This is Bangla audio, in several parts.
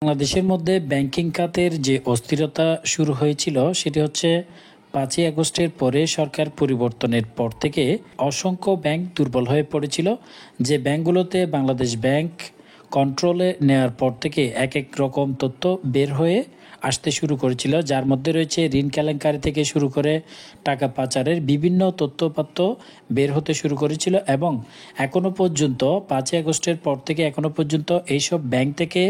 বাংলাদেশের মধ্যে ব্যাংকিং খাতের যে অস্থিরতা শুরু হয়েছিল সেটি হচ্ছে 5ই আগস্টের পরে সরকার পরিবর্তনের পর থেকে অসংখ্য ব্যাংক দুর্বল হয়ে পড়েছিল। যে ব্যাংকগুলোতে বাংলাদেশ ব্যাংক কন্ট্রোলে নেওয়ার পর থেকে এক এক রকম তথ্য বের হয়ে আসতে শুরু করেছিল, যার মধ্যে রয়েছে ঋণ কেলেঙ্কারি থেকে শুরু করে টাকা পাচারের বিভিন্ন তথ্যপাত্র বের হতে শুরু করেছিল। এবং এখনও পর্যন্ত 5ই আগস্টের পর থেকে এখনও পর্যন্ত এইসব ব্যাংক থেকে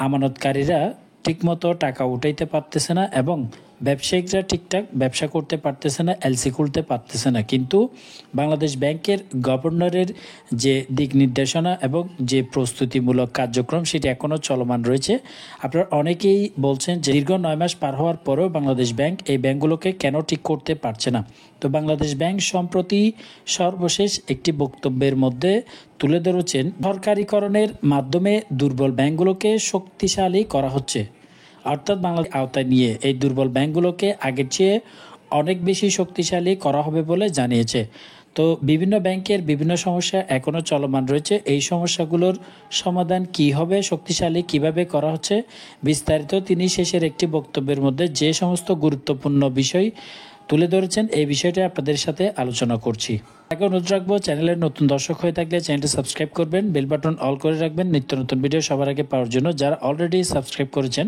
আমানতকারীরা ঠিকমতো টাকা উঠাইতে পারতেছে না এবং ব্যবসায়িকরা ঠিকঠাক ব্যবসা করতে পারতেছে না, এলসি খুলতে পারতেছে না। কিন্তু বাংলাদেশ ব্যাংকের গভর্নরের যে দিক নির্দেশনা এবং যে প্রস্তুতিমূলক কার্যক্রম সেটি এখনও চলমান রয়েছে। আপনারা অনেকেই বলছেন যে দীর্ঘ 9 মাস পার হওয়ার পরেও বাংলাদেশ ব্যাংক এই ব্যাংকগুলোকে কেন ঠিক করতে পারছে না। তো বাংলাদেশ ব্যাংক সম্প্রতি সর্বশেষ একটি বক্তব্যের মধ্যে তুলে ধরেছেন সরকারিকরণের মাধ্যমে দুর্বল ব্যাংকগুলোকে শক্তিশালী করা হচ্ছে, অর্থাৎ বাংলাদেশ আওতায় নিয়ে এই দুর্বল ব্যাংকগুলোকে আগের চেয়ে অনেক বেশি শক্তিশালী করা হবে বলে জানিয়েছে। তো বিভিন্ন ব্যাংকের বিভিন্ন সমস্যা এখনও চলমান রয়েছে। এই সমস্যাগুলোর সমাধান কি হবে, শক্তিশালী কিভাবে করা হচ্ছে, বিস্তারিত তিনি শেষের একটি বক্তব্যের মধ্যে যে সমস্ত গুরুত্বপূর্ণ বিষয় তুলে ধরেছেন এই বিষয়টা আপনাদের সাথে আলোচনা করছি। আগে অনুরোধ রাখবো, চ্যানেলের নতুন দর্শক হয়ে থাকলে চ্যানেলটি সাবস্ক্রাইব করবেন, বেল বাটন অল করে রাখবেন নিত্য নতুন ভিডিও সবার আগে পাওয়ার জন্য। যারা অলরেডি সাবস্ক্রাইব করেছেন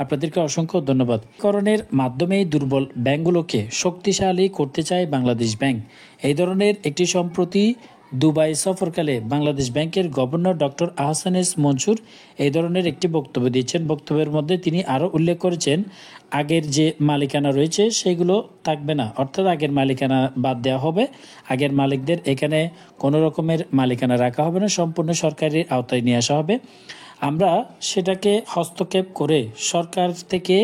আপনাদেরকে অসংখ্য ধন্যবাদ। করণের মাধ্যমে দুর্বল ব্যাংকগুলোকে শক্তিশালী করতে চায় বাংলাদেশ ব্যাংক। এই ধরনের একটি সম্প্রতি দুবাই সফরকালে বাংলাদেশ ব্যাংকের governor doctor Ahsan S Mansur এই ধরনের একটি বক্তব্য দিয়েছেন। বক্তব্যের মধ্যে তিনি আরও উল্লেখ করেছেন আগের যে মালিকানা রয়েছে সেগুলো থাকবে না, অর্থাৎ আগের মালিকানা বাদ দেওয়া হবে। আগের মালিকদের এখানে কোনো রকমের মালিকানা রাখা হবে না, সম্পূর্ণ সরকারের আওতায় নিয়ে আসা হবে। আমরা সেটাকে হস্তক্ষেপ করে সরকার থেকে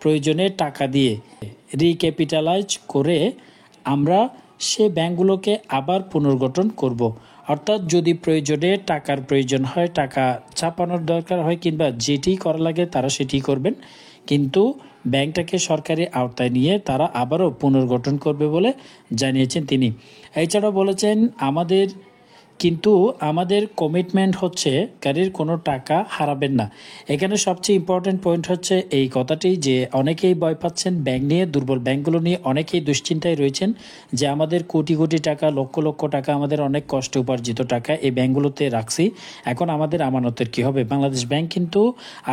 প্রয়োজনে টাকা দিয়ে রিক্যাপিটালাইজ করে আমরা সে ব্যাংকগুলোকে আবার পুনর্গঠন করব। অর্থাৎ যদি প্রয়োজনে টাকার প্রয়োজন হয়, টাকা ছাপানোর দরকার হয় কিংবা যেটি করা লাগে তারা সেটি করবেন, কিন্তু ব্যাংকটাকে সরকারি আওতায় নিয়ে তারা আবারও পুনর্গঠন করবে বলে জানিয়েছেন তিনি। এছাড়াও বলেছেন আমাদের কমিটমেন্ট হচ্ছে গাড়ির কোনো টাকা হারাবেন না। এখানে সবচেয়ে ইম্পর্টেন্ট পয়েন্ট হচ্ছে এই কথাটি যে অনেকেই ভয় পাচ্ছেন ব্যাংক নিয়ে, দুর্বল ব্যাংকগুলো নিয়ে অনেকেই দুশ্চিন্তায় রয়েছেন যে আমাদের কোটি কোটি টাকা, লক্ষ লক্ষ টাকা, আমাদের অনেক কষ্টে উপার্জিত টাকা এই ব্যাংকগুলোতে রাখছি, এখন আমাদের আমানতের কি হবে। বাংলাদেশ ব্যাংক কিন্তু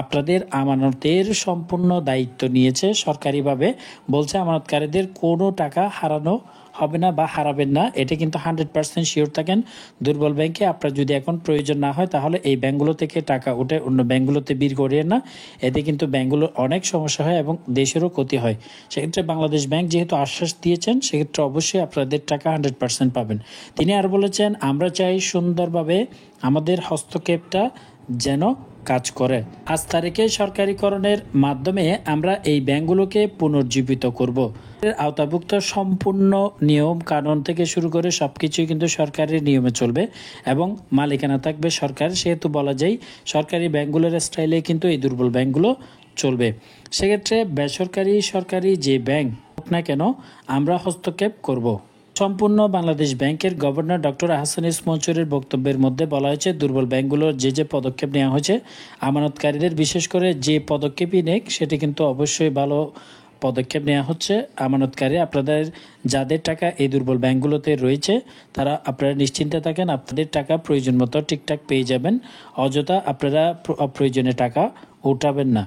আপনাদের আমানতের সম্পূর্ণ দায়িত্ব নিয়েছে সরকারিভাবে, বলছে আমানতকারীদের কোনো টাকা হারানো হবে না বা হারাবেন না, এটা কিন্তু 100% শিওর থাকেন। দুর্বল ব্যাংকে আপনার যদি এখন প্রয়োজন না হয় তাহলে এই ব্যাংকগুলো থেকে টাকা উঠে অন্য ব্যাংকগুলোতে বীর করিয়ে না, এতে কিন্তু ব্যাংকগুলোর অনেক সমস্যা হয় এবং দেশেরও ক্ষতি হয়। সেক্ষেত্রে বাংলাদেশ ব্যাংক যেহেতু আশ্বাস দিয়েছেন সেক্ষেত্রে অবশ্যই আপনাদের টাকা 100% পাবেন। তিনি আর বলেছেন আমরা চাই সুন্দরভাবে আমাদের হস্তক্ষেপটা যেন কাজ করে। 5 তারিখে সরকারিকরণের মাধ্যমে আমরা এই ব্যাংকগুলোকে পুনর্জীবিত করব। আওতাভুক্ত সম্পূর্ণ নিয়ম কানুন থেকে শুরু করে সবকিছুই কিন্তু সরকারের নিয়মে চলবে এবং মালিকানা থাকবে সরকার, সেহেতু বলা যায় সরকারি ব্যাংকগুলোর স্টাইলে কিন্তু এই দুর্বল ব্যাংকগুলো চলবে। সেক্ষেত্রে বেসরকারি সরকারি যে ব্যাংক হোক না কেন আমরা হস্তক্ষেপ করব। সম্পূর্ণ বাংলাদেশ ব্যাংকের গভর্নর ডক্টর আহসান এস মনসুরের বক্তব্যের মধ্যে বলা হয়েছে দুর্বল ব্যাংকগুলোর যে পদক্ষেপ নেওয়া হয়েছে, আমানতকারীদের বিশেষ করে যে পদক্ষেপই নেক সেটি কিন্তু অবশ্যই ভালো পদক্ষেপ নেওয়া হচ্ছে। আমানতকারী আপনাদের যাদের টাকা এই দুর্বল ব্যাংকগুলোতে রয়েছে তারা আপনারা নিশ্চিন্তে থাকেন, আপনাদের টাকা প্রয়োজন মতো ঠিকঠাক পেয়ে যাবেন, অযথা আপনারা অপ্রয়োজনে টাকা উঠাবেন না।